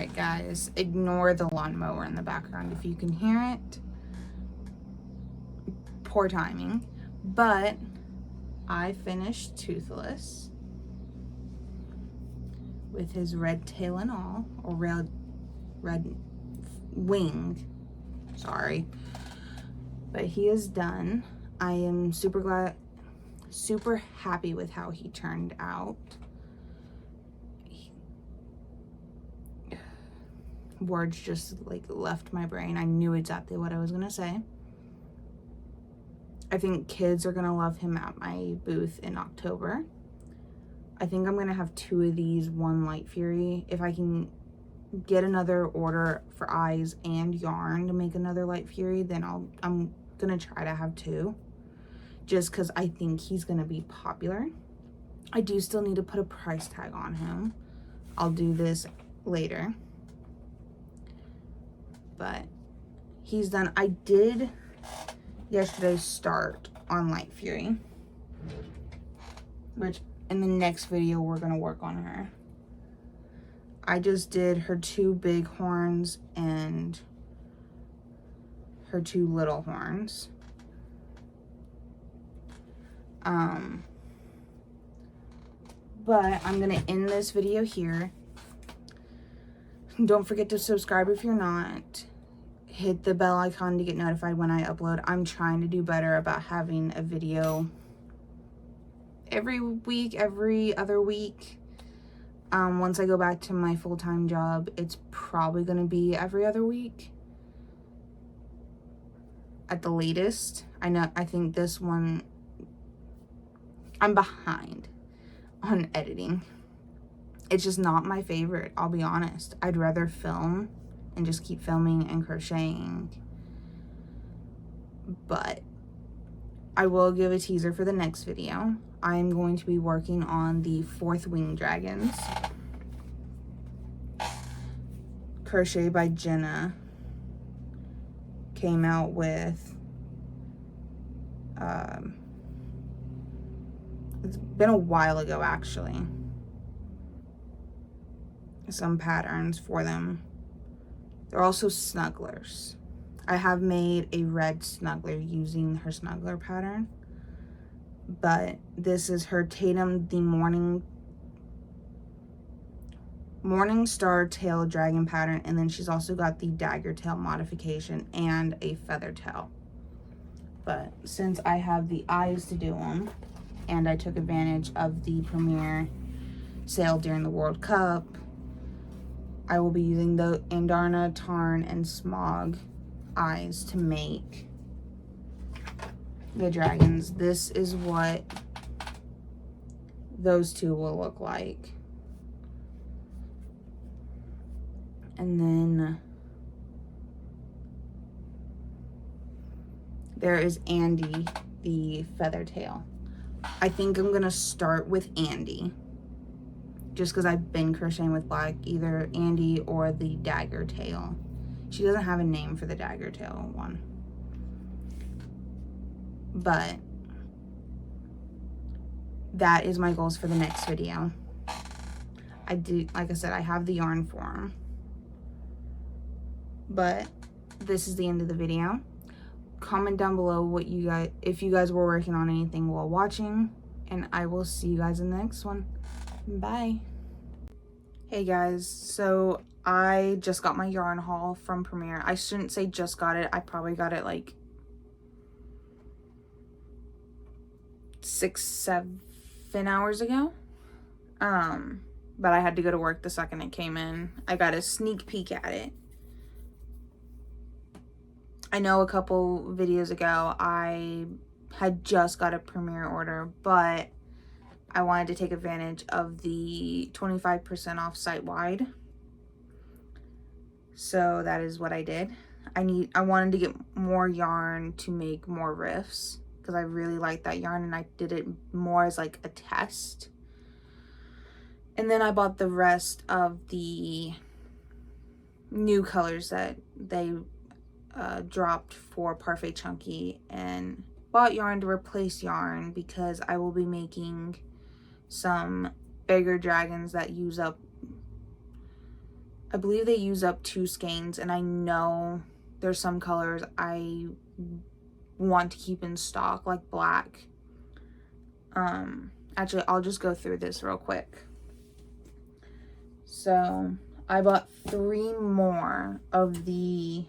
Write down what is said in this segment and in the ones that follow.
Alright guys, ignore the lawnmower in the background if you can hear it. Poor timing. But I finished Toothless with his red tail and all, or red wing, sorry. But he is done. I am super happy with how he turned out. Words just like left my brain. I knew exactly what I was gonna say. I think kids are gonna love him at my booth in October. I think I'm gonna have 2 of these, 1 Light Fury. If I can get another order for eyes and yarn to make another Light Fury, then I'm gonna try to have 2, just because I think he's gonna be popular. I do still need to put a price tag on him. I'll do this later. But he's done. I did yesterday start on Light Fury, which in the next video we're gonna work on her. I just did her 2 big horns and her 2 little horns. But I'm gonna end this video here. Don't forget to subscribe if you're not. Hit the bell icon to get notified when I upload. I'm trying to do better about having a video every week, every other week. Once I go back to my full-time job, it's probably going to be every other week at the latest. I think this one, I'm behind on editing. It's just not my favorite, I'll be honest. I'd rather film and just keep filming and crocheting. But I will give a teaser for the next video. I'm going to be working on the 4th wing dragons. Crochet by Jenna came out with, it's been a while ago actually, some patterns for them. They're also snugglers. I have made a red snuggler using her snuggler pattern, but this is her Tatum the Morning Star tail dragon pattern, and then she's also got the dagger tail modification and a feather tail. But since I have the eyes to do them, and I took advantage of the premiere sale during the World Cup, I will be using the Andarna, Tarn, and Smog eyes to make the dragons. This is what those 2 will look like. And then there is Andy, the feather tail. I think I'm gonna start with Andy, just because I've been crocheting with black, either Andy or the dagger tail. She doesn't have a name for the dagger tail one. But that is my goals for the next video. Like I said, I have the yarn for them. But this is the end of the video. Comment down below what you guys, if you guys were working on anything while watching, and I will see you guys in the next one. Bye. Hey guys, so I just got my yarn haul from Premiere. I shouldn't say just got it. I probably got it like 6-7 hours ago. But I had to go to work the second it came in. I got a sneak peek at it. I know a couple videos ago I had just got a Premiere order, but I wanted to take advantage of the 25% off site-wide. So that is what I did. I wanted to get more yarn to make more riffs because I really like that yarn, and I did it more as like a test. And then I bought the rest of the new colors that they dropped for Parfait Chunky, and bought yarn to replace yarn because I will be making some bigger dragons that use up I believe they use up 2 skeins, and I know there's some colors I want to keep in stock, like black. Actually, I'll just go through this real quick. So I bought 3 more of the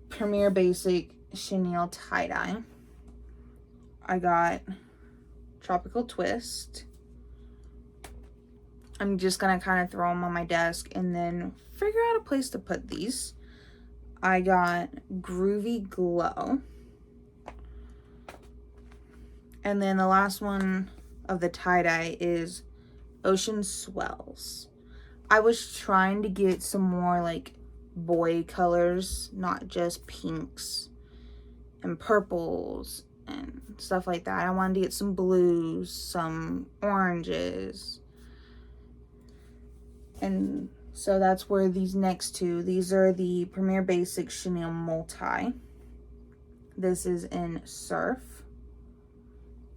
Premier Basic chenille tie-dye. I got Tropical Twist. I'm just gonna kind of throw them on my desk and then figure out a place to put these. I got Groovy Glow. And then the last one of the tie-dye is Ocean Swells. I was trying to get some more like boy colors, not just pinks and purples and stuff like that. I wanted to get some blues, some oranges. And so that's where these next 2, these are the Premier Basic Chenille Multi. This is in Surf.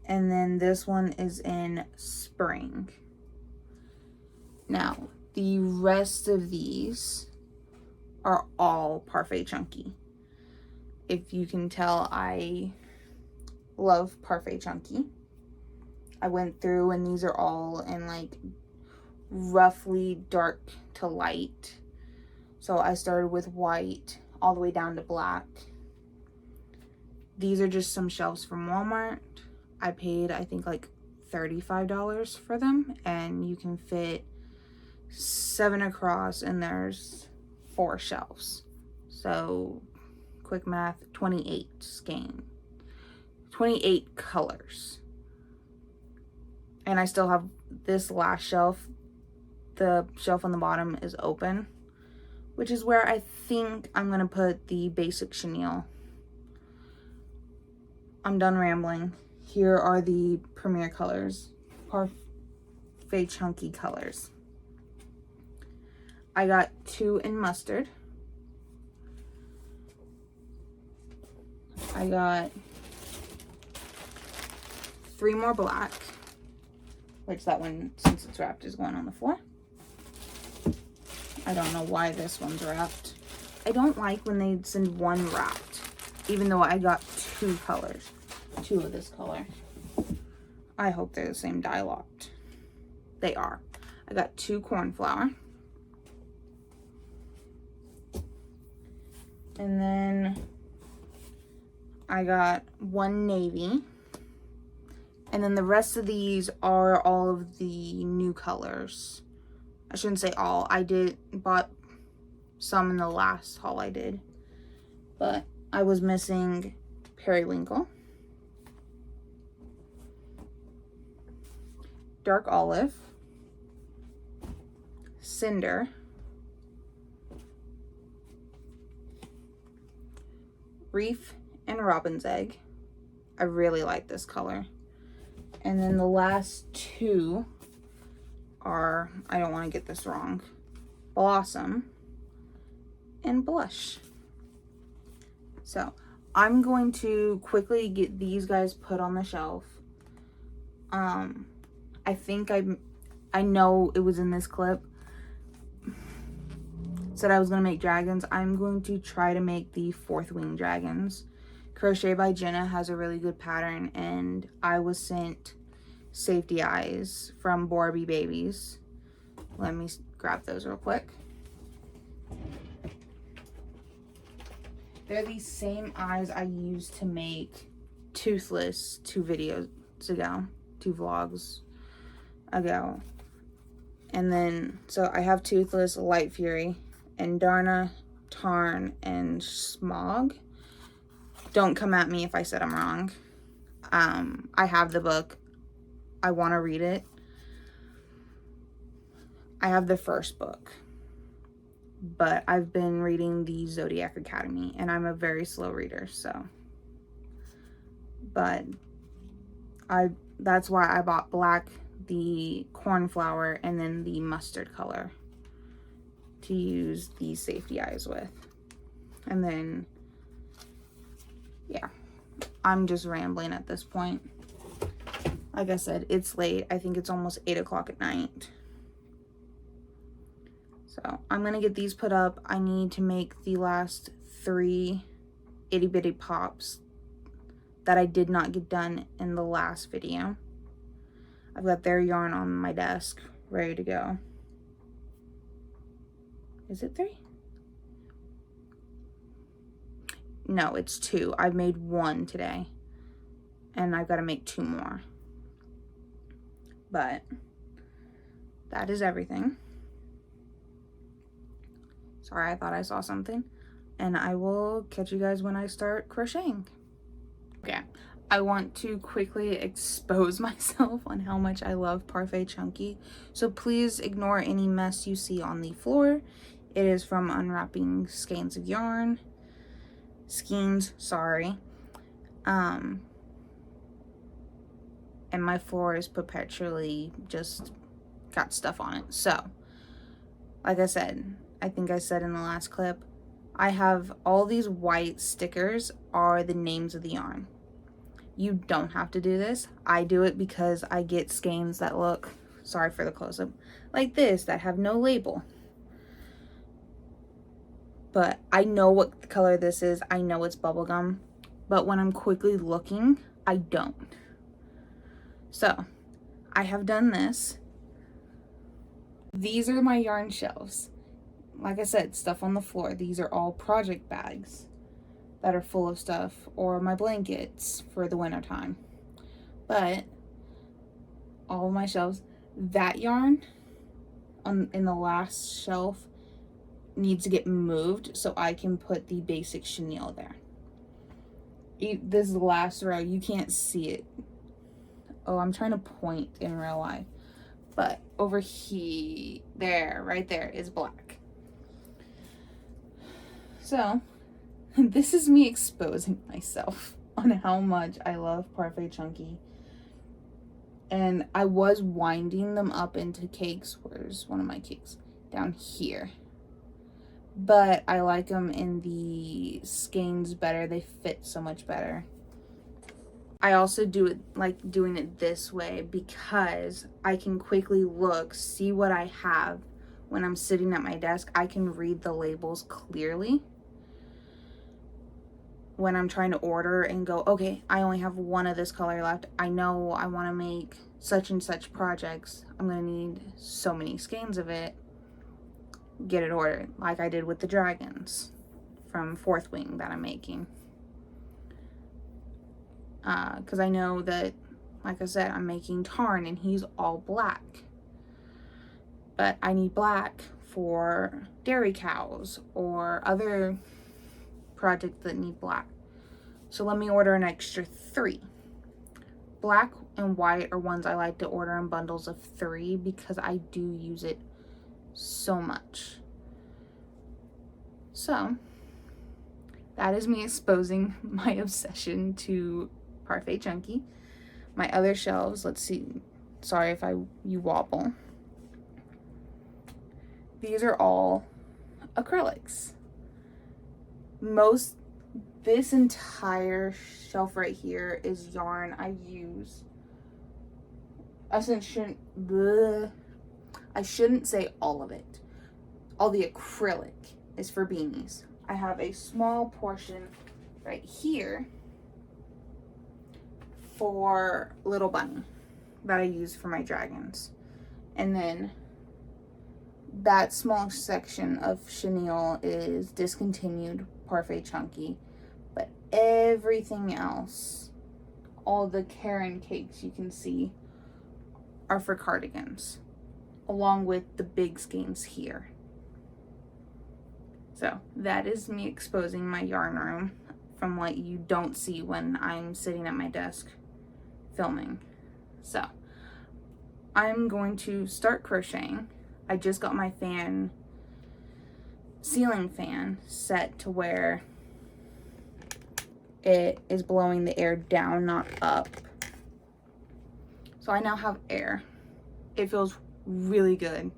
And then this one is in Spring. Now, the rest of these are all Parfait Chunky. If you can tell, I love Parfait Chunky. I went through and these are all in like roughly dark to light. So I started with white all the way down to black. These are just some shelves from Walmart. I paid, I think, like $35 for them, and you can fit 7 across, and there's 4 shelves. So quick math, 28 skein, 28 colors. And I still have this last shelf. The shelf on the bottom is open, which is where I think I'm gonna put the basic chenille. I'm done rambling. Here are the Premier colors, Parfait Chunky colors. I got 2 in mustard. I got 3 more black, which that one, since it's wrapped, is going on the floor. I don't know why this one's wrapped. I don't like when they send one wrapped, even though I got 2 colors. 2 of this color. I hope they're the same dye locked. They are. I got 2 cornflower. And then I got 1 navy. And then the rest of these are all of the new colors. I shouldn't say all. I bought some in the last haul I did. But I was missing Periwinkle, Dark Olive, Cinder, Reef, and Robin's Egg. I really like this color. And then the last 2 are, I don't want to get this wrong, Blossom and Blush. So I'm going to quickly get these guys put on the shelf. I think I know it was in this clip. Said I was going to make dragons. I'm going to try to make the 4th wing dragons. Crochet by Jenna has a really good pattern, and I was sent safety eyes from Borby Babies. Let me grab those real quick. They're the same eyes I used to make Toothless 2 videos ago, 2 vlogs ago. And then, so I have Toothless, Light Fury, and Darna, Tarn, and Smog. Don't come at me if I said I'm wrong. I have the book. I want to read it. I have the first book. But I've been reading the Zodiac Academy, and I'm a very slow reader, so. But that's why I bought black, the cornflower, and then the mustard color to use these safety eyes with. And then, yeah, I'm just rambling at this point. Like I said, it's late. I think it's almost 8 o'clock at night. So I'm gonna get these put up. I need to make the last 3 itty bitty pops that I did not get done in the last video. I've got their yarn on my desk ready to go. Is it 3? No, it's 2. I've made 1 today and I've got to make 2 more. But that is everything. Sorry, I thought I saw something. And I will catch you guys when I start crocheting. Okay, I want to quickly expose myself on how much I love Parfait Chunky. So please ignore any mess you see on the floor. It is from unwrapping skeins of yarn. Skeins, sorry. And my floor is perpetually just got stuff on it. So, like I said, I think I said in the last clip, I have all these white stickers are the names of the yarn. You don't have to do this. I do it because I get skeins that look, sorry for the close-up, like this, that have no label. But I know what color this is. I know it's bubblegum. But when I'm quickly looking, I don't. So, I have done this. These are my yarn shelves. Like I said, stuff on the floor. These are all project bags that are full of stuff, or my blankets for the winter time. But all of my shelves, that yarn in the last shelf needs to get moved so I can put the basic chenille there. This last row, you can't see it. Oh, I'm trying to point in real life. But over here, there, right there is black. So, this is me exposing myself on how much I love Parfait Chunky. And I was winding them up into cakes. Where's one of my cakes? Down here. But I like them in the skeins better. They fit so much better. I also do it like doing it this way because I can quickly look, see what I have when I'm sitting at my desk. I can read the labels clearly when I'm trying to order and go, okay, I only have 1 of this color left. I know I want to make such and such projects. I'm going to need so many skeins of it. Get it ordered, like I did with the dragons from Fourth Wing that I'm making. Because I know that, like I said, I'm making Tarn and he's all black. But I need black for dairy cows or other projects that need black. So let me order an extra 3. Black and white are ones I like to order in bundles of 3 because I do use it so much. So that is me exposing my obsession to Parfait Chunky. My other shelves, let's see, sorry if you wobble. These are all acrylics. This entire shelf right here is yarn I use. I shouldn't say all of it. All the acrylic is for beanies. I have a small portion right here for Little Bunny that I use for my dragons. And then that small section of chenille is discontinued Parfait Chunky. But everything else, all the Karen cakes you can see, are for cardigans, along with the big skeins here. So that is me exposing my yarn room from what you don't see when I'm sitting at my desk filming. So I'm going to start crocheting. I just got my ceiling fan set to where it is blowing the air down, not up. So I now have air. It feels really good.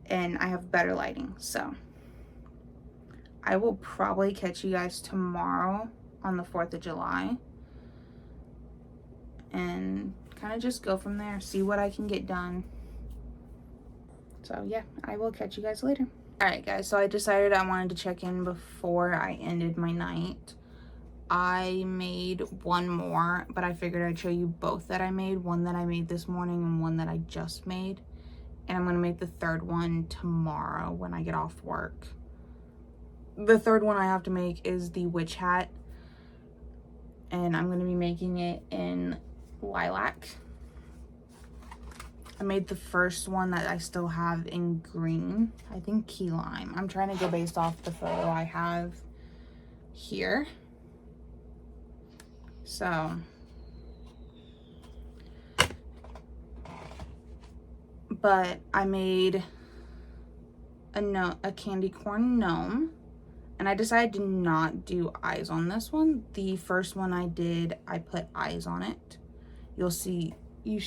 And I have better lighting. So I will probably catch you guys tomorrow on the 4th of July. And kind of just go from there. See what I can get done. So yeah, I will catch you guys later. Alright guys, so I decided I wanted to check in before I ended my night. I made one more, but I figured I'd show you both that I made. One that I made this morning and one that I just made. And I'm going to make the third one tomorrow when I get off work. The third one I have to make is the witch hat. And I'm going to be making it in lilac. I made the first one that I still have in green. I think key lime. I'm trying to go based off the photo I have here. So, but I made a candy corn gnome, and I decided to not do eyes on this one. The first one I did, I put eyes on it. You'll see, you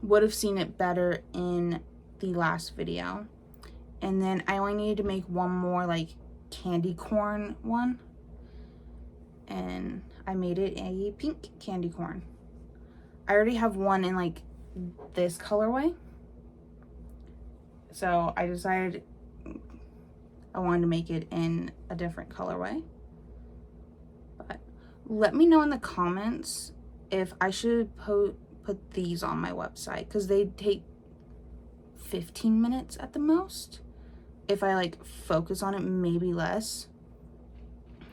would have seen it better in the last video. And then I only needed to make one more like candy corn one. And I made it a pink candy corn. I already have one in like this colorway. So I decided I wanted to make it in a different colorway. But let me know in the comments if I should put these on my website, because they take 15 minutes at the most. If I like focus on it, maybe less.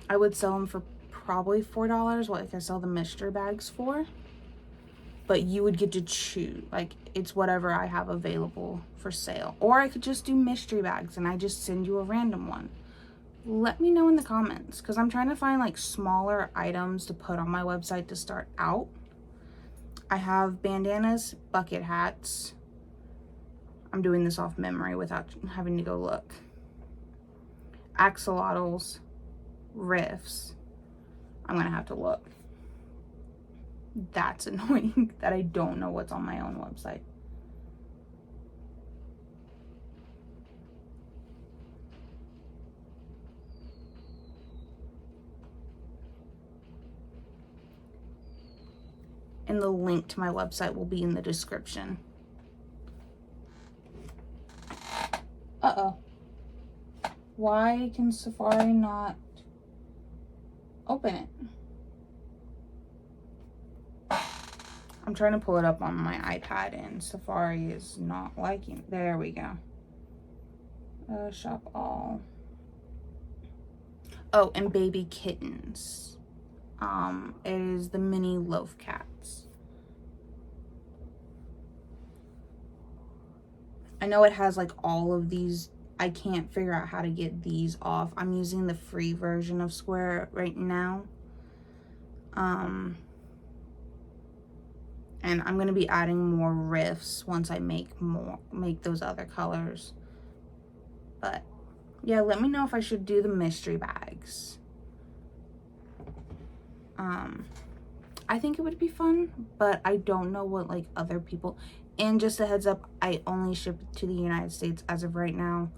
I would sell them for probably $4, like I sell the mystery bags for. But you would get to choose, like it's whatever I have available for sale. Or I could just do mystery bags and I just send you a random one. Let me know in the comments, because I'm trying to find like smaller items to put on my website to start out. I have bandanas, bucket hats. I'm doing this off memory without having to go look. Axolotls, riffs. I'm gonna have to look. That's annoying that I don't know what's on my own website. And the link to my website will be in the description. Uh-oh. Why can Safari not open it? I'm trying to pull it up on my iPad and Safari is not liking. There we go. Shop all. Oh, and baby kittens. It is the mini loaf cats. I know it has like all of these. I can't figure out how to get these off. I'm using the free version of Square right now. And I'm gonna be adding more riffs once I make those other colors. But yeah, let me know if I should do the mystery bags. I think it would be fun, but I don't know what like other people. And just a heads up, I only ship to the United States as of right now.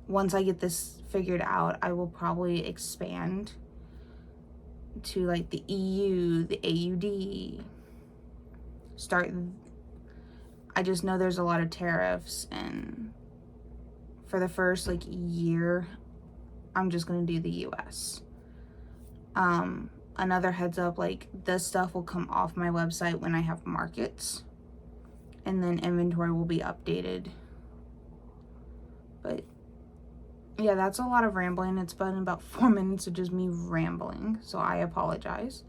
Once I get this figured out, I will probably expand to like the EU, the AUD. I just know there's a lot of tariffs, and for the first like year, I'm just gonna do the US. Another heads up, like this stuff will come off my website when I have markets, and then inventory will be updated. But yeah, that's a lot of rambling. It's been about 4 minutes of just me rambling, so I apologize.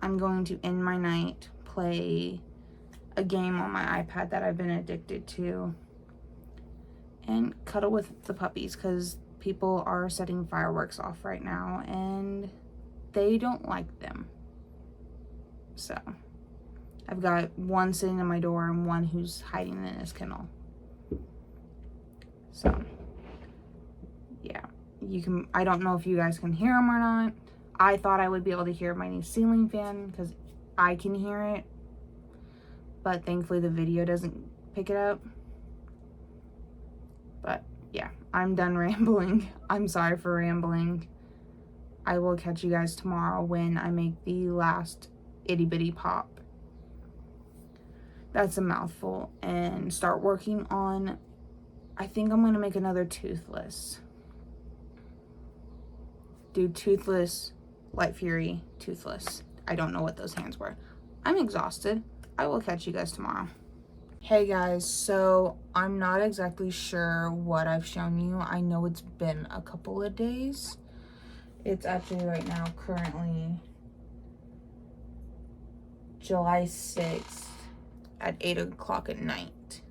I'm going to end my night, play a game on my iPad that I've been addicted to, and cuddle with the puppies, because people are setting fireworks off right now and they don't like them. So I've got one sitting in my door and one who's hiding in his kennel. So yeah, I don't know if you guys can hear them or not. I thought I would be able to hear my new ceiling fan because I can hear it, but thankfully the video doesn't pick it up. But yeah, I'm done rambling. I'm sorry for rambling. I will catch you guys tomorrow when I make the last itty bitty pop. that's a mouthful, and start working on, I think I'm going to make another Toothless. Do Toothless, Light Fury, Toothless. I don't know what those hands were. I'm exhausted. I will catch you guys tomorrow. Hey guys, so I'm not exactly sure what I've shown you. I know it's been a couple of days. It's actually right now currently July 6th at 8 o'clock at night.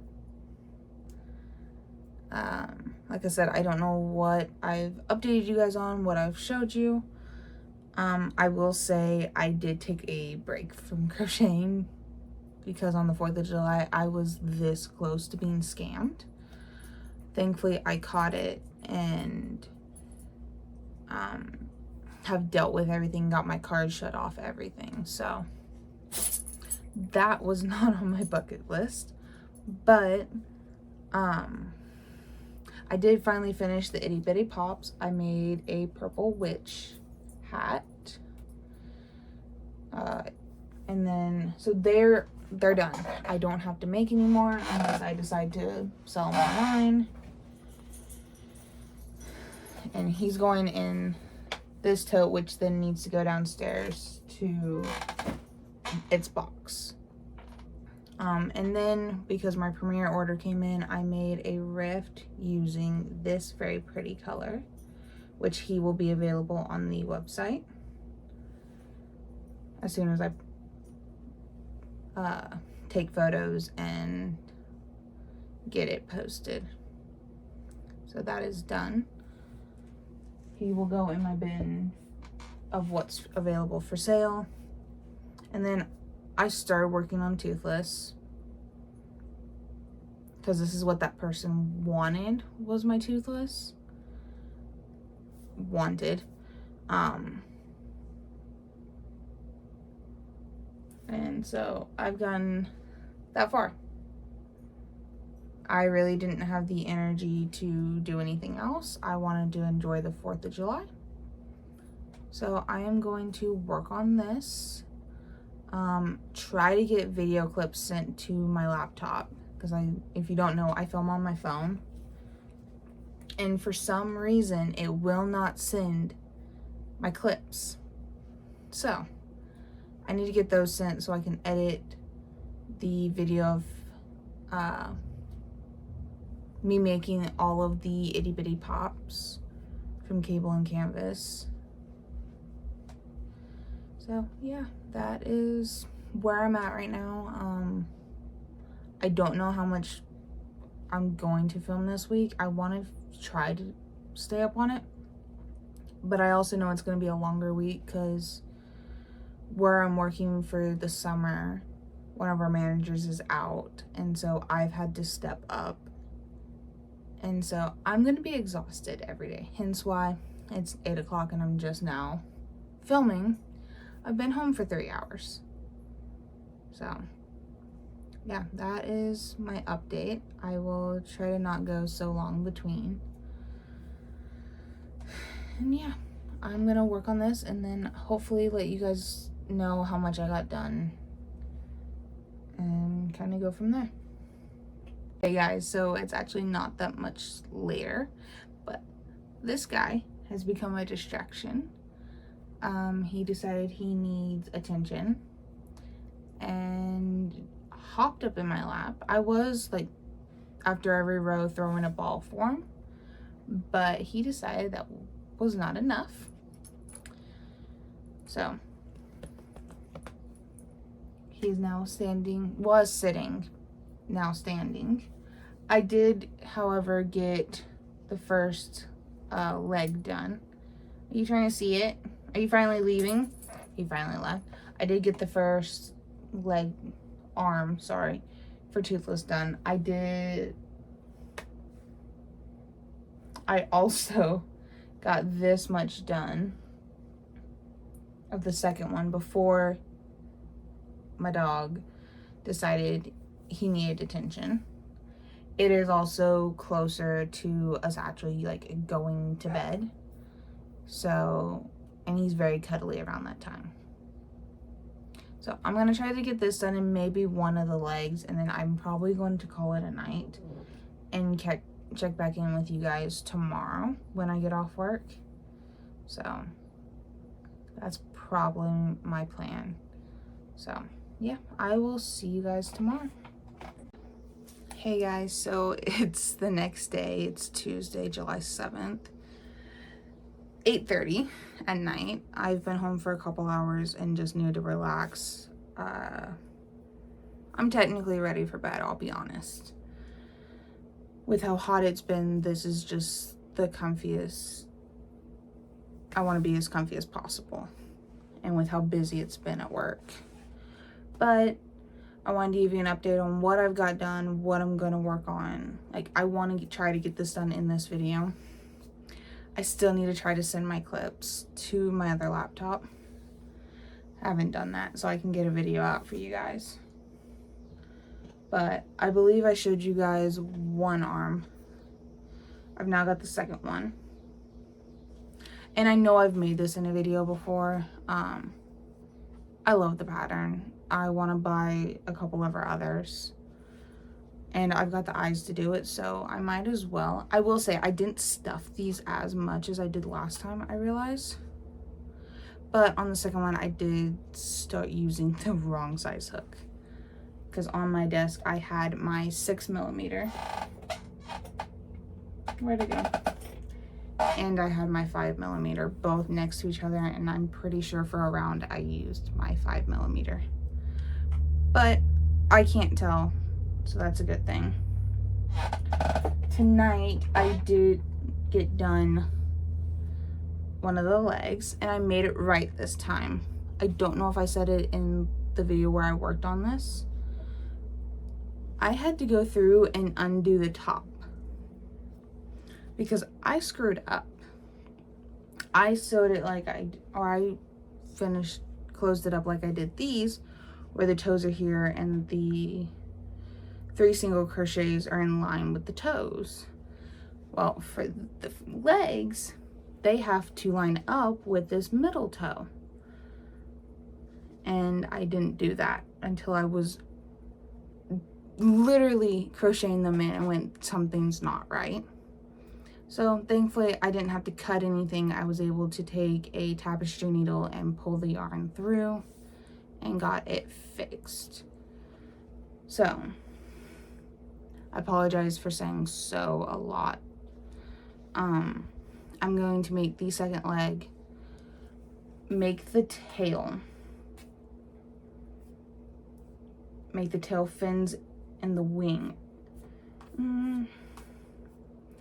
Like I said, I don't know what I've updated you guys on, what I've showed you. I will say I did take a break from crocheting because on the 4th of July, I was this close to being scammed. Thankfully, I caught it and have dealt with everything, got my card shut off, everything. So that was not on my bucket list, but I did finally finish the itty bitty pops. I made a purple witch hat, and then so they're done. I don't have to make anymore unless I decide to sell them online. And he's going in this tote, which then needs to go downstairs to its box. And then because my premiere order came in, I made a rift using this very pretty color, which he will be available on the website as soon as I take photos and get it posted. So that is done. He will go in my bin of what's available for sale. And then I started working on Toothless because this is what that person wanted, was my Toothless. Wanted. And so I've gotten that far. I really didn't have the energy to do anything else. I wanted to enjoy the 4th of July. So I am going to work on this. Try to get video clips sent to my laptop because if you don't know, I film on my phone. And for some reason, it will not send my clips. So I need to get those sent so I can edit the video of me making all of the itty bitty pops from cable and canvas. So yeah, that is where I'm at right now. I don't know how much I'm going to film this week. I want to try to stay up on it, but I also know it's going to be a longer week because where I'm working for the summer, one of our managers is out, and so I've had to step up. And so I'm going to be exhausted every day, hence why it's 8 o'clock and I'm just now filming. I've been home for 3 hours. So yeah, that is my update. I will try to not go so long between. And yeah, I'm going to work on this and then hopefully let you guys know how much I got done and kind of go from there. Hey guys, so it's actually not that much later, but this guy has become a distraction. He decided he needs attention and hopped up in my lap. I was like, after every row, throwing a ball for him, but he decided that was not enough. So he's now standing, was sitting, now standing. I did, however, get the first leg done. Are you trying to see it? Are you finally leaving? He finally left. I did get the first arm, for Toothless done. I also got this much done of the second one before my dog decided he needed attention. It is also closer to us actually like going to bed. So, and he's very cuddly around that time. So So I'm going to try to get this done in maybe one of the legs, and then I'm probably going to call it a night and check back in with you guys tomorrow when I get off work. So that's probably my plan. So yeah, I will see you guys tomorrow. Hey guys, so it's the next day. It's Tuesday, July 7th, 8:30 at night. I've been home for a couple hours and just need to relax. I'm technically ready for bed, I'll be honest. With how hot it's been, this is just the comfiest. I want to be as comfy as possible. And with how busy it's been at work. But I wanted to give you an update on what I've got done, what I'm going to work on. Like, I want to try to get this done in this video. I still need to try to send my clips to my other laptop. I haven't done that, so I can get a video out for you guys. But I believe I showed you guys one arm. I've now got the second one. And I know I've made this in a video before. I love the pattern. I want to buy a couple of our others. And I've got the eyes to do it, so I might as well. I will say I didn't stuff these as much as I did last time, I realized. But on the second one, I did start using the wrong size hook. Because on my desk, I had my 6mm. Where'd it go? And I had my 5mm, both next to each other. And I'm pretty sure for a round, I used my 5mm. But I can't tell, so that's a good thing. Tonight, I did get done one of the legs, and I made it right this time. I don't know if I said it in the video where I worked on this. I had to go through and undo the top because I screwed up. I sewed it like I closed it up like I did these, where the toes are here and the 3 single crochets are in line with the toes. Well, for the legs, they have to line up with this middle toe. And I didn't do that until I was literally crocheting them in and went, something's not right. So thankfully I didn't have to cut anything. I was able to take a tapestry needle and pull the yarn through and got it fixed. So I apologize for saying so a lot. I'm going to make the second leg, make the tail fins and the wing.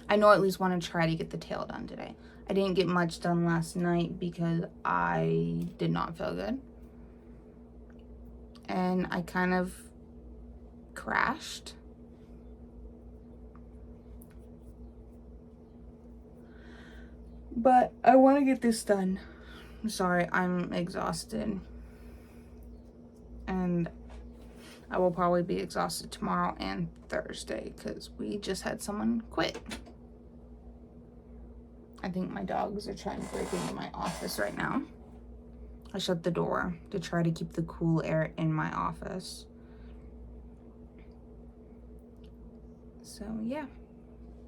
I know I at least want to try to get the tail done today. I didn't get much done last night because I did not feel good. And I kind of crashed. But I want to get this done. I'm sorry, I'm exhausted. And I will probably be exhausted tomorrow and Thursday because we just had someone quit. I think my dogs are trying to break into my office right now. I shut the door to try to keep the cool air in my office. So yeah,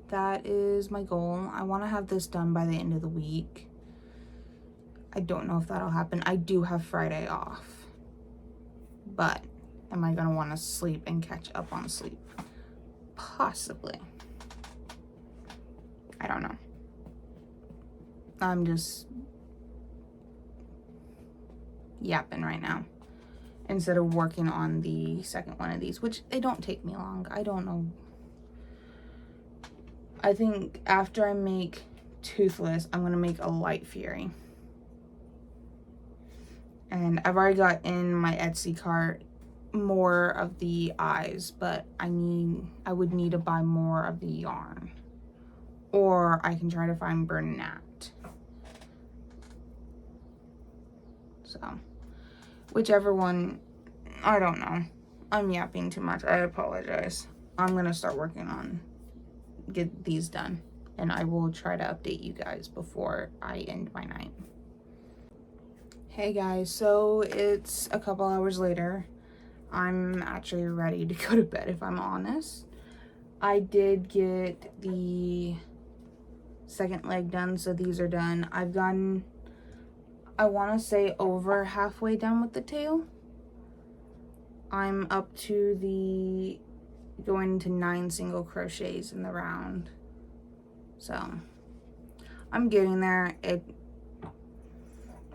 that is my goal. I want to have this done by the end of the week. I don't know if that'll happen. I do have Friday off. But am I going to want to sleep and catch up on sleep? Possibly. I don't know. I'm just yapping right now instead of working on the second one of these, which they don't take me long. I don't know. I think after I make Toothless, I'm going to make a Light Fury. And I've already got in my Etsy cart more of the eyes, but I would need to buy more of the yarn. Or I can try to find Bernat. So, whichever one, I don't know. I'm yapping too much. I apologize. I'm going to start working on get these done. And I will try to update you guys before I end my night. Hey guys, so it's a couple hours later. I'm actually ready to go to bed, if I'm honest. I did get the second leg done, so these are done. I've gotten, I want to say, over halfway done with the tail. I'm up to the going to 9 single crochets in the round, so I'm getting there.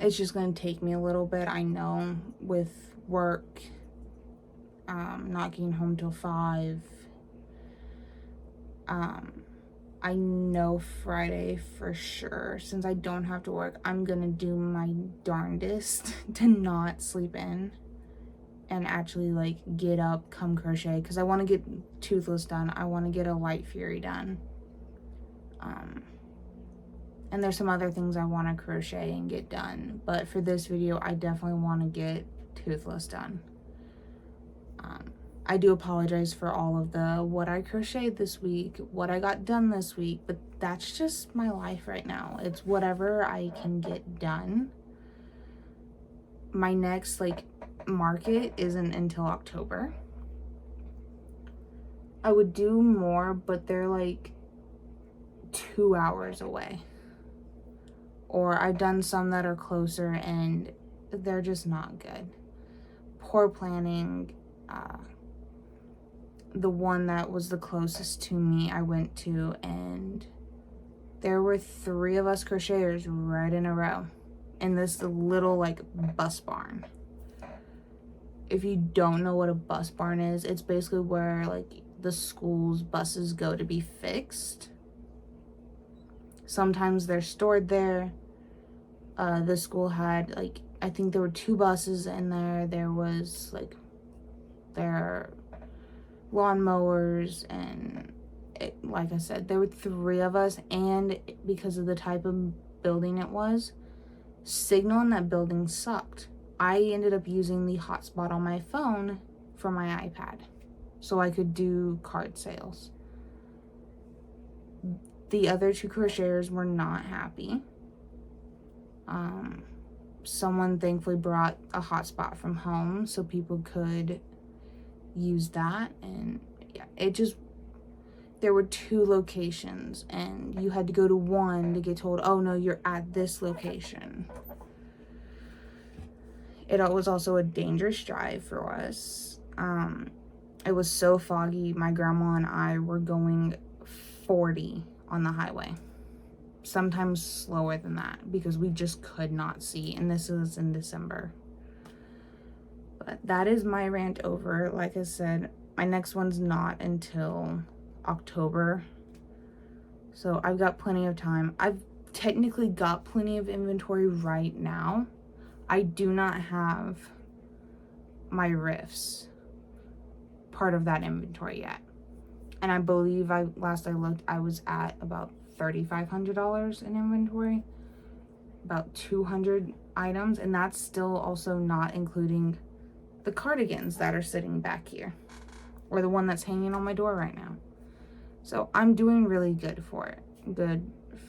It's just going to take me a little bit, I know, with work, not getting home till 5. I know Friday for sure, since I don't have to work, I'm going to do my darndest to not sleep in and actually, like, get up, come crochet, because I want to get Toothless done. I want to get a Light Fury done. And there's some other things I want to crochet and get done. But for this video, I definitely want to get Toothless done. I do apologize for all of the what I crocheted this week, what I got done this week, but that's just my life right now. It's whatever I can get done. My next, like, market isn't until October. I would do more, but they're like 2 hours away. Or I've done some that are closer and they're just not good. Poor planning. The one that was the closest to me I went to, and there were 3 of us crocheters right in a row in this little, like, bus barn. If you don't know what a bus barn is, it's basically where, like, the school's buses go to be fixed. Sometimes they're stored there. The school had, like, I think there were 2 buses in there. There was, like, their lawnmowers, and like I said, there were 3 of us, and because of the type of building it was, signal in that building sucked. I ended up using the hotspot on my phone for my iPad so I could do card sales. The other 2 crocheters were not happy. Someone thankfully brought a hotspot from home so people could use that, and yeah, there were 2 locations and you had to go to one to get told, oh no, you're at this location. It was also a dangerous drive for us. It was so foggy. My grandma and I were going 40 on the highway, sometimes slower than that, because we just could not see, and this is in December. But that is my rant over. Like I said, my next one's not until October, so I've got plenty of time. I've technically got plenty of inventory right now. I do not have my rifts part of that inventory yet, and I believe last I looked, I was at about $3,500 in inventory, about 200 items, and that's still also not including the cardigans that are sitting back here, or the one that's hanging on my door right now. So I'm doing really good for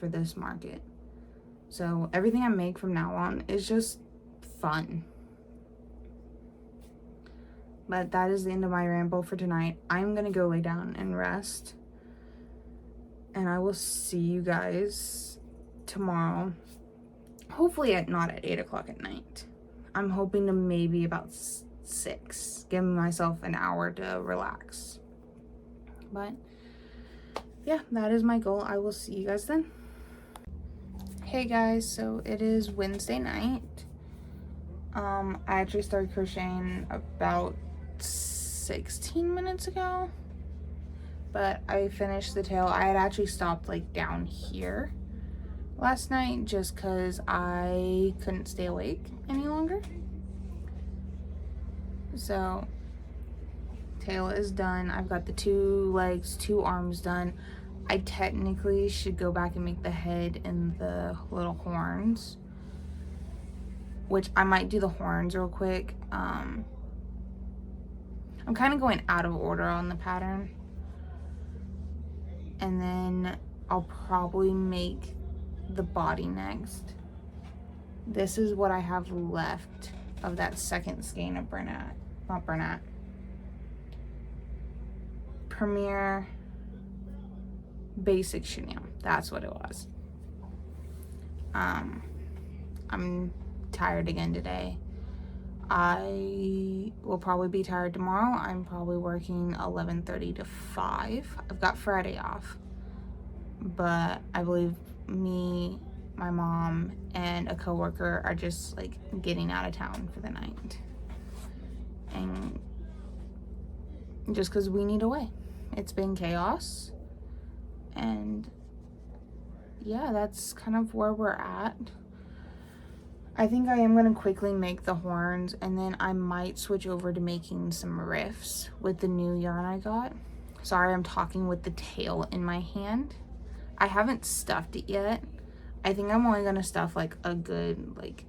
this market. So everything I make from now on is just fun. But that is the end of my ramble for tonight. I'm gonna go lay down and rest, and I will see you guys tomorrow, hopefully not at 8 o'clock at night. I'm hoping to maybe about 6, giving myself an hour to relax. But yeah, that is my goal. I will see you guys then. Hey guys, so it is Wednesday night. I actually started crocheting about 16 minutes ago, but I finished the tail. I had actually stopped, like, down here last night just because I couldn't stay awake any longer. So tail is done. I've got the 2 legs, 2 arms done. I technically should go back and make the head and the little horns, which I might do the horns real quick. I'm kind of going out of order on the pattern, and then I'll probably make the body next. This is what I have left of that second skein of Premier Basic Chenille. That's what it was. I'm tired again today. I will probably be tired tomorrow. I'm probably working 11:30 to 5. I've got Friday off. But I believe me, my mom, and a coworker are just like getting out of town for the night. And just because we need away. It's been chaos. And yeah, that's kind of where we're at. I think I am going to quickly make the horns, and then I might switch over to making some riffs with the new yarn I got. Sorry, I'm talking with the tail in my hand. I haven't stuffed it yet. I think I'm only going to stuff like a good, like,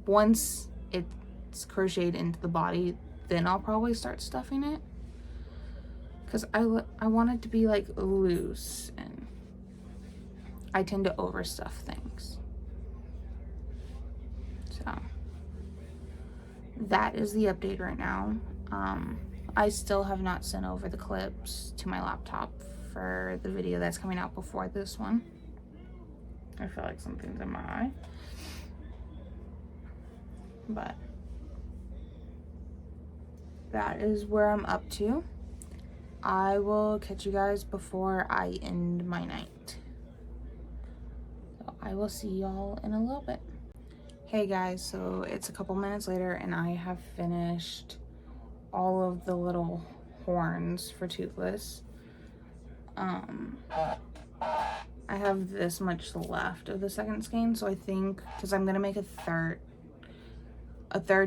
once it's crocheted into the body, then I'll probably start stuffing it. Because I want it to be like loose, and I tend to overstuff things. So that is the update right now. I still have not sent over the clips to my laptop for the video that's coming out before this one. I feel like something's in my eye. But that is where I'm up to. I will catch you guys before I end my night. So I will see y'all in a little bit. Hey guys, so it's a couple minutes later and I have finished all of the little horns for Toothless. I have this much left of the second skein, so I think, because I'm gonna make a third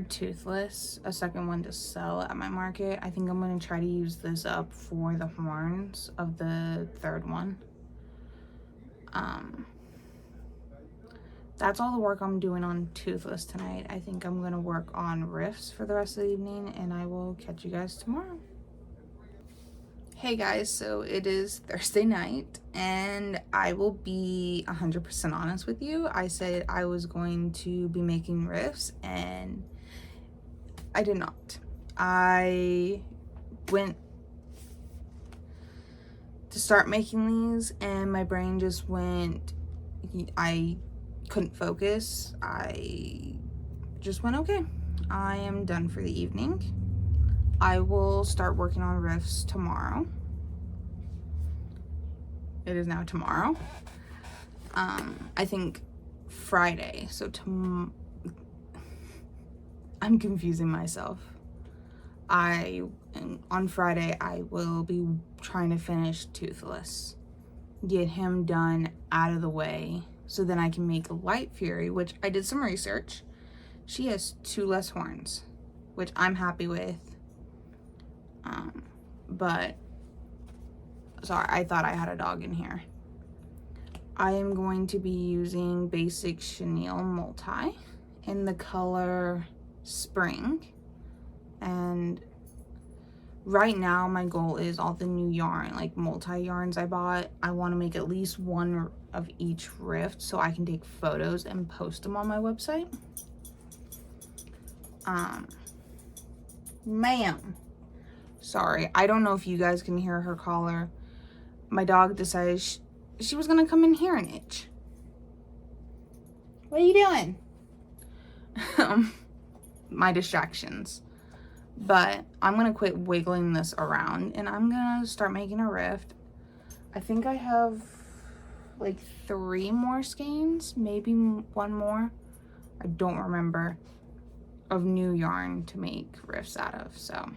Toothless, a second one to sell at my market, I think I'm gonna try to use this up for the horns of the third one. That's all the work I'm doing on Toothless tonight. I think I'm gonna work on riffs for the rest of the evening, and I will catch you guys tomorrow. Hey guys, so it is Thursday night, and I will be 100% honest with you. I said I was going to be making riffs, and I did not. I went to start making these, and my brain just went, I couldn't focus. I just went, okay, I am done for the evening. I will start working on riffs tomorrow. It is now tomorrow. I think Friday. So I'm confusing myself. On Friday, I will be trying to finish Toothless. Get him done out of the way, so then I can make a Light Fury, which I did some research. She has 2 less horns, which I'm happy with. But sorry, I thought I had a dog in here. I am going to be using Basic Chenille Multi in the color Spring. And right now my goal is all the new yarn, like multi yarns I bought. I want to make at least one of each rift so I can take photos and post them on my website. Ma'am. Sorry, I don't know if you guys can hear her collar. My dog decided she was gonna come in here and itch. What are you doing? My distractions. But I'm gonna quit wiggling this around and I'm gonna start making a rift. I think I have like 3 more skeins, maybe 1 more. I don't remember, of new yarn to make rifts out of. So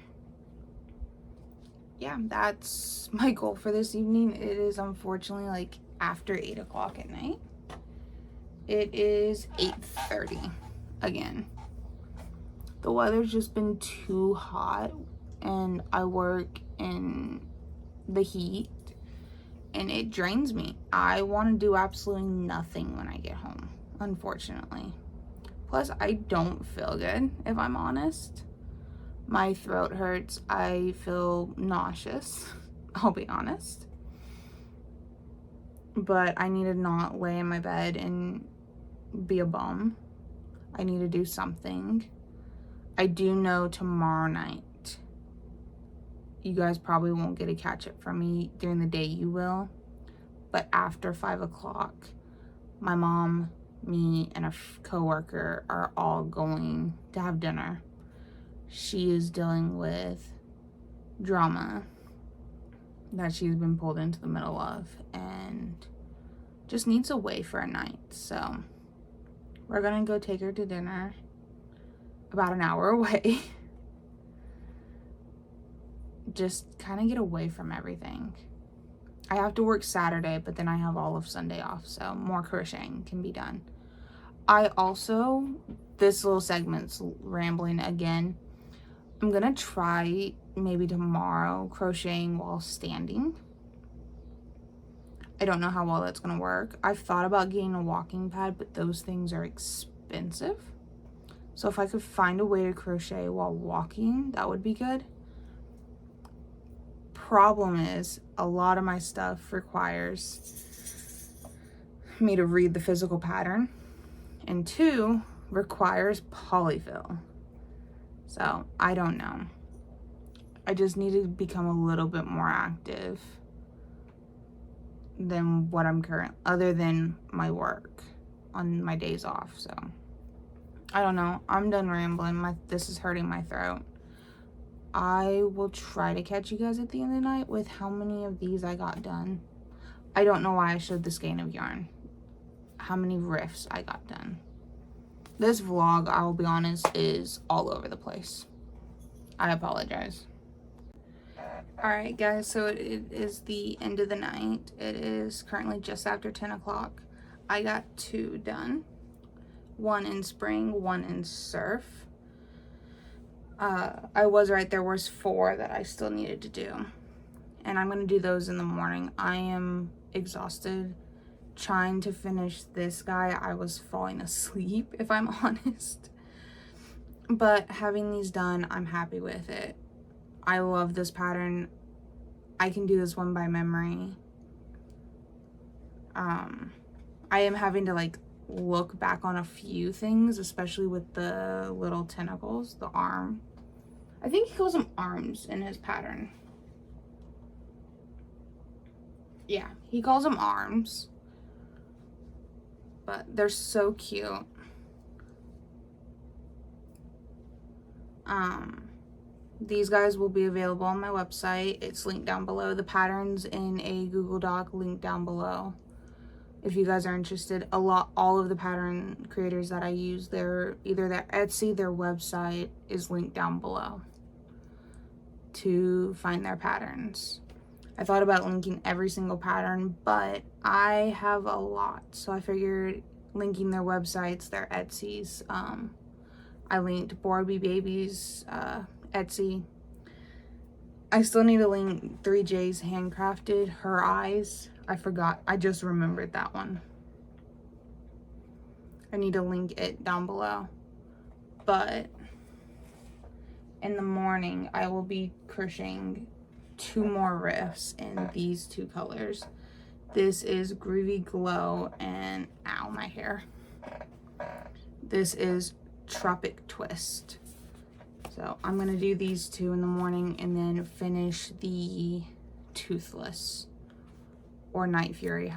yeah, that's my goal for this evening. It is unfortunately like after 8 o'clock at night. It is 8:30 again. The weather's just been too hot, and I work in the heat and it drains me. I want to do absolutely nothing when I get home, unfortunately. Plus, I don't feel good, if I'm honest. My throat hurts. I feel nauseous, I'll be honest. But I need to not lay in my bed and be a bum. I need to do something. I do know tomorrow night, you guys probably won't get a catch up from me. During the day you will. But after 5 o'clock, my mom, me, and a coworker are all going to have dinner. She is dealing with drama that she's been pulled into the middle of and just needs away for a night. So we're gonna go take her to dinner about an hour away. Just kind of get away from everything. I have to work Saturday, but then I have all of Sunday off, so more crocheting can be done. I also, this little segment's rambling again. I'm gonna try maybe tomorrow crocheting while standing. I don't know how well that's gonna work. I've thought about getting a walking pad, but those things are expensive. So if I could find a way to crochet while walking, that would be good. Problem is, a lot of my stuff requires me to read the physical pattern, and 2, requires polyfill. So I don't know. I just need to become a little bit more active than what I'm other than my work on my days off. So I don't know. I'm done rambling. This is hurting my throat. I will try to catch you guys at the end of the night with how many of these I got done. I don't know why I showed the skein of yarn. How many rifts I got done. This vlog, I will be honest, is all over the place. I apologize. Alright guys, so it is the end of the night. It is currently just after 10 o'clock. I got 2 done. 1 in spring, 1 in surf. I was right, there was 4 that I still needed to do. And I'm going to do those in the morning. I am exhausted trying to finish this guy. I was falling asleep, if I'm honest. But having these done, I'm happy with it. I love this pattern. I can do this one by memory. I am having to like look back on a few things, especially with the little tentacles, the arm. I think he calls them arms in his pattern. Yeah, he calls them arms. But they're so cute. These guys will be available on my website. It's linked down below. The pattern's in a Google Doc linked down below. If you guys are interested, all of the pattern creators that I use, either their Etsy, their website is linked down below to find their patterns. I thought about linking every single pattern, but I have a lot, so I figured linking their websites, their Etsy's. I linked Borby Baby's Etsy. I still need to link 3J's Handcrafted, her eyes. I forgot. I just remembered that one. I need to link it down below. But in the morning, I will be crocheting 2 more rifts in these 2 colors. This is Groovy Glow and, ow, my hair. This is Tropic Twist. So I'm going to do these 2 in the morning and then finish the Toothless or Night Fury,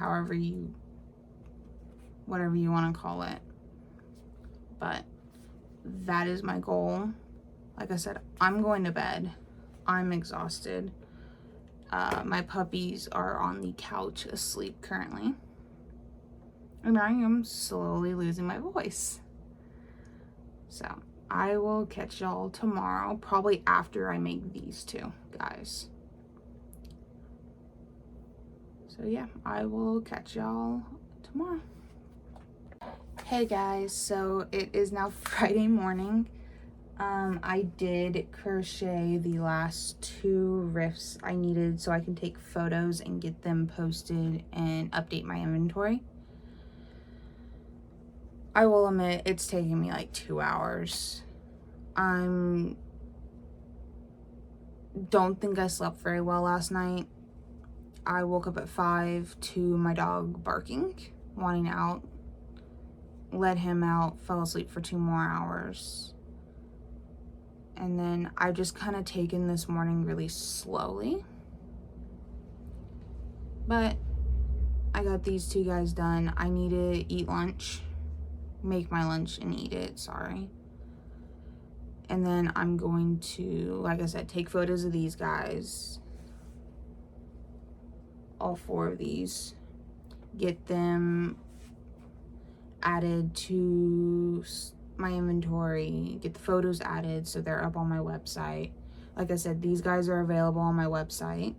whatever you want to call it. But that is my goal. Like I said, I'm going to bed. I'm exhausted. My puppies are on the couch asleep currently. And I am slowly losing my voice. So I will catch y'all tomorrow, probably after I make these 2 guys. So yeah, I will catch y'all tomorrow. Hey guys, so it is now Friday morning. I did crochet the last 2 rifts I needed so I can take photos and get them posted and update my inventory. I will admit it's taking me like 2 hours. Don't think I slept very well last night. I woke up at 5 to my dog barking, wanting out. let him out, fell asleep for 2 more hours. And then I've just kind of taken this morning really slowly. But I got these 2 guys done. I need to eat lunch. Make my lunch and eat it, sorry. And then I'm going to, like I said, take photos of these guys. All 4 of these. Get them added to my inventory. Get the photos added so they're up on my website. Like I said, these guys are available on my website.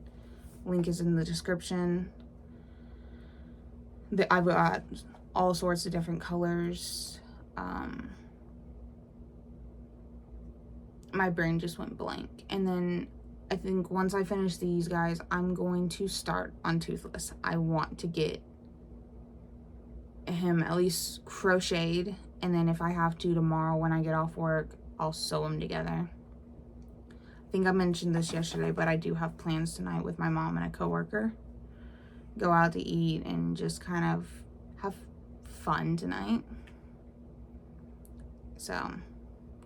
Link is in the description. I've got all sorts of different colors. My brain just went blank. And then I think once I finish these guys, I'm going to start on Toothless. I want to get him at least crocheted, and then if I have to tomorrow when I get off work, I'll sew them together. I think I mentioned this yesterday, but I do have plans tonight with my mom and a coworker. Go out to eat and just kind of have fun tonight. So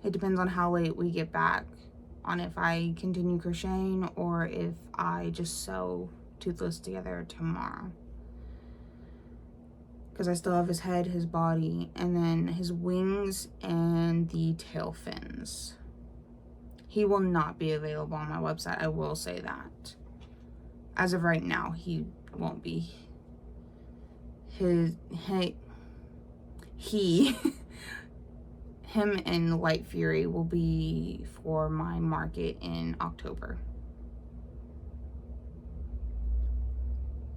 it depends on how late we get back on if I continue crocheting or if I just sew Toothless together tomorrow. Because I still have his head, his body, and then his wings and the tail fins. He will not be available on my website, I will say that. As of right now, he won't be. Him and Light Fury will be for my market in October.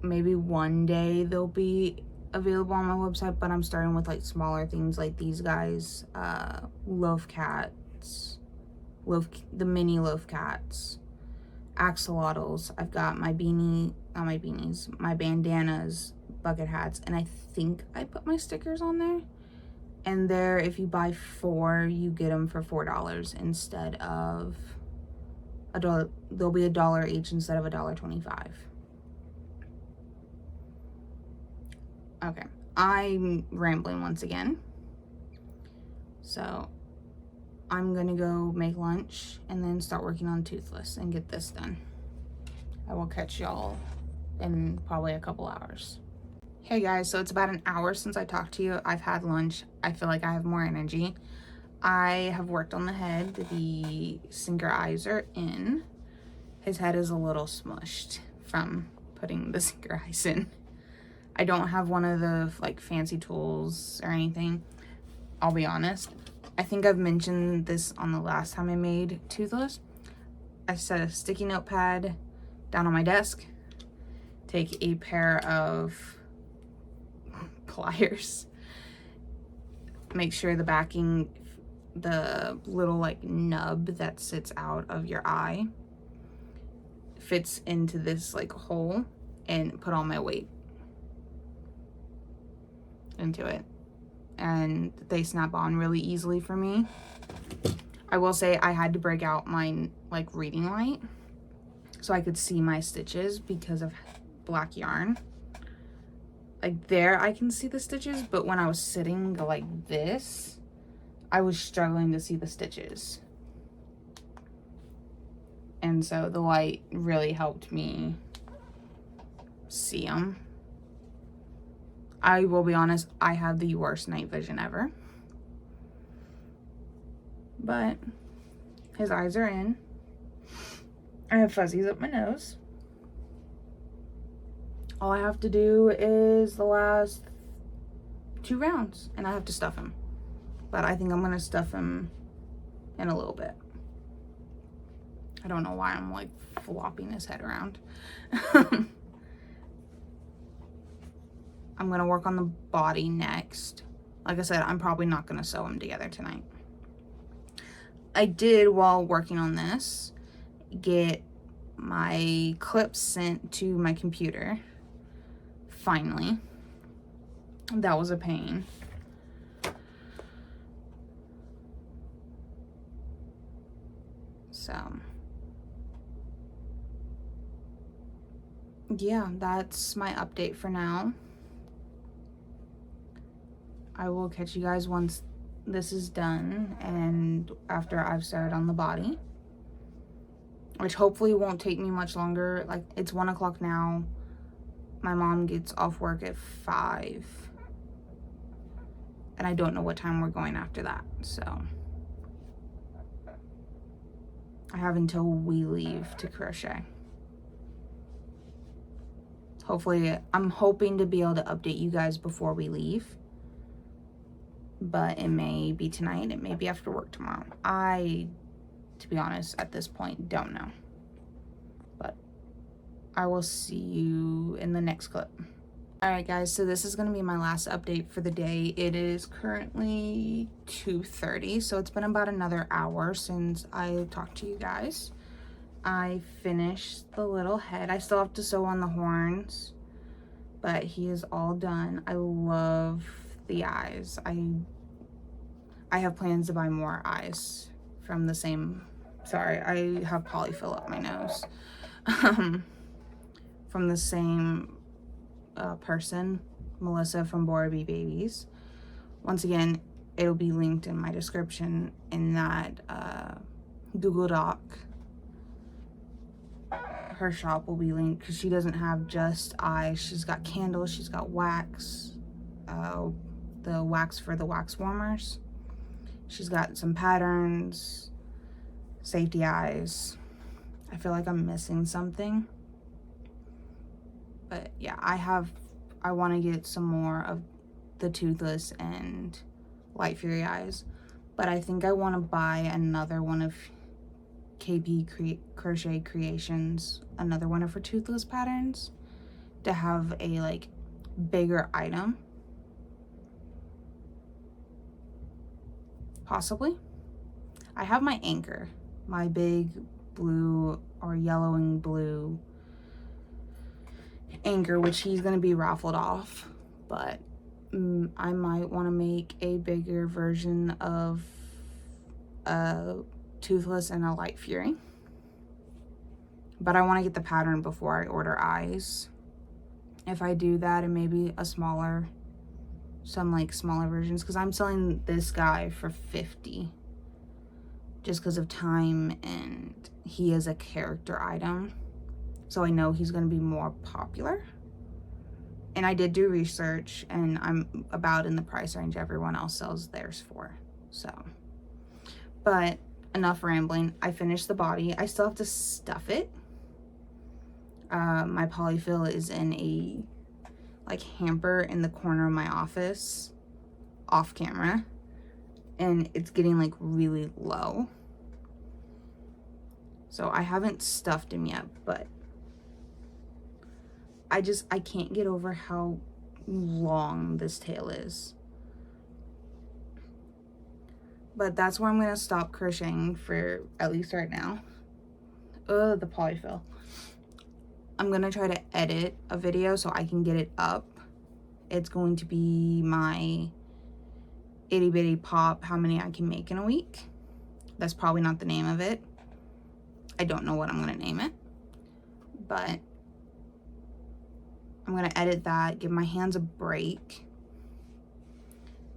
Maybe one day they'll be available on my website, but I'm starting with like smaller things like these guys, loaf cats, the mini loaf cats, axolotls. I've got my my bandanas, bucket hats, and I think I put my stickers on there. And there, if you buy 4, you get them for $4 instead of $1. They'll be $1 each instead of $1.25. Okay, I'm rambling once again. So I'm gonna go make lunch and then start working on Toothless and get this done. I will catch y'all in probably a couple hours. Hey guys, so it's about an hour since I talked to you. I've had lunch. I feel like I have more energy. I have worked on the head. The sinker eyes are in. His head is a little smushed from putting the sinker eyes in. I don't have one of the like fancy tools or anything. I'll be honest. I think I've mentioned this on the last time I made Toothless. I set a sticky notepad down on my desk. Take a pair of pliers. Make sure the backing, the little like nub that sits out of your eye fits into this like hole, and put all my weight into it, and they snap on really easily for me. I will say I had to break out my like reading light so I could see my stitches because of black yarn. Like there I can see the stitches, but when I was sitting like this, I was struggling to see the stitches. And so the light really helped me see them. I will be honest, I have the worst night vision ever. But his eyes are in. I have fuzzies up my nose. All I have to do is the last 2 rounds, and I have to stuff him. But I think I'm gonna stuff him in a little bit. I don't know why I'm like flopping his head around. I'm gonna work on the body next. Like I said, I'm probably not gonna sew them together tonight. I did, while working on this, get my clips sent to my computer. Finally. That was a pain. So yeah, that's my update for now. I will catch you guys once this is done and after I've started on the body, which hopefully won't take me much longer. Like, it's 1 o'clock now. My mom gets off work at 5, and I don't know what time we're going after that, so I have until we leave to crochet. Hopefully, I'm hoping to be able to update you guys before we leave, but it may be tonight, it may be after work tomorrow. To be honest, at this point, don't know. But I will see you in the next clip. Alright guys, so this is going to be my last update for the day. It is currently 2:30, so it's been about another hour since I talked to you guys. I finished the little head. I still have to sew on the horns, but he is all done. I love the eyes. I have plans to buy more eyes from the same, sorry, I have polyfill up my nose. From the same person, Melissa from Bora Bee Babies. Once again, it'll be linked in my description in that Google Doc. Her shop will be linked because she doesn't have just eyes. She's got candles, she's got wax, the wax for the wax warmers. She's got some patterns, safety eyes. I feel like I'm missing something. But yeah, I want to get some more of the Toothless and Light Fury eyes. But I think I want to buy another one of KP Crochet Creations, another one of her Toothless patterns, to have a like bigger item. Possibly. I have my anchor, my big blue or yellow and blue anchor, which he's going to be raffled off, but I might want to make a bigger version of a Toothless and a Light Fury, but I want to get the pattern before I order eyes. If I do that, and maybe a smaller, some like smaller versions, because I'm selling this guy for $50 just because of time, and he is a character item, so I know he's going to be more popular. And I did do research, and I'm about in the price range everyone else sells theirs for. So, but enough rambling. I finished the body. I still have to stuff it. My polyfill is in a like hamper in the corner of my office off camera, and it's getting like really low, so I haven't stuffed him yet. But I can't get over how long this tail is. But that's where I'm gonna stop crocheting for at least right now. The polyfill. I'm gonna try to edit a video so I can get it up. It's going to be my itty bitty pop, how many I can make in a week. That's probably not the name of it. I don't know what I'm gonna name it, but I'm gonna edit that, give my hands a break,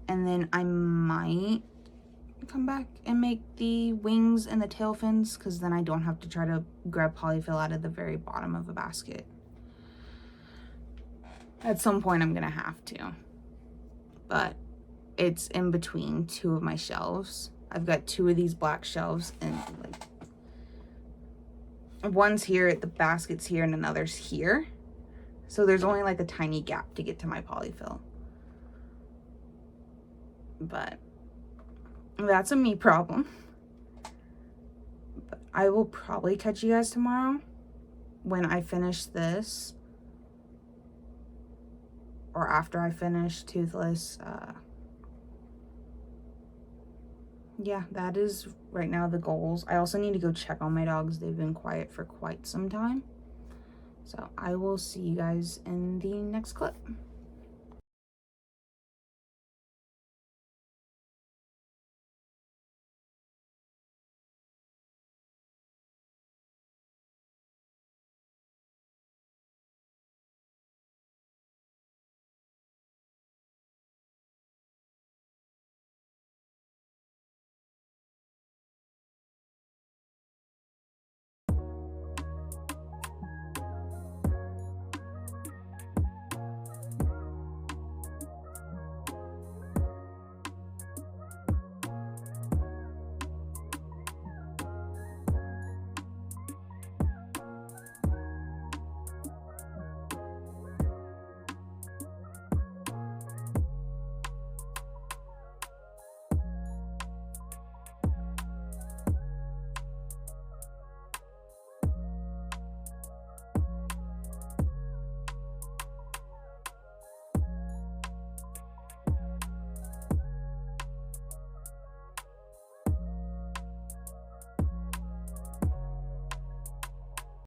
and then I might come back and make the wings and the tail fins, because then I don't have to try to grab polyfill out of the very bottom of a basket. At some point I'm gonna have to, but it's in between two of my shelves. I've got two of these black shelves, and like one's here, the basket's here, and another's here, so there's only like a tiny gap to get to my polyfill. But that's a me problem. But I will probably catch you guys tomorrow when I finish this, or after I finish Toothless. Yeah, that is right now the goals. I also need to go check on my dogs. They've been quiet for quite some time. So I will see you guys in the next clip.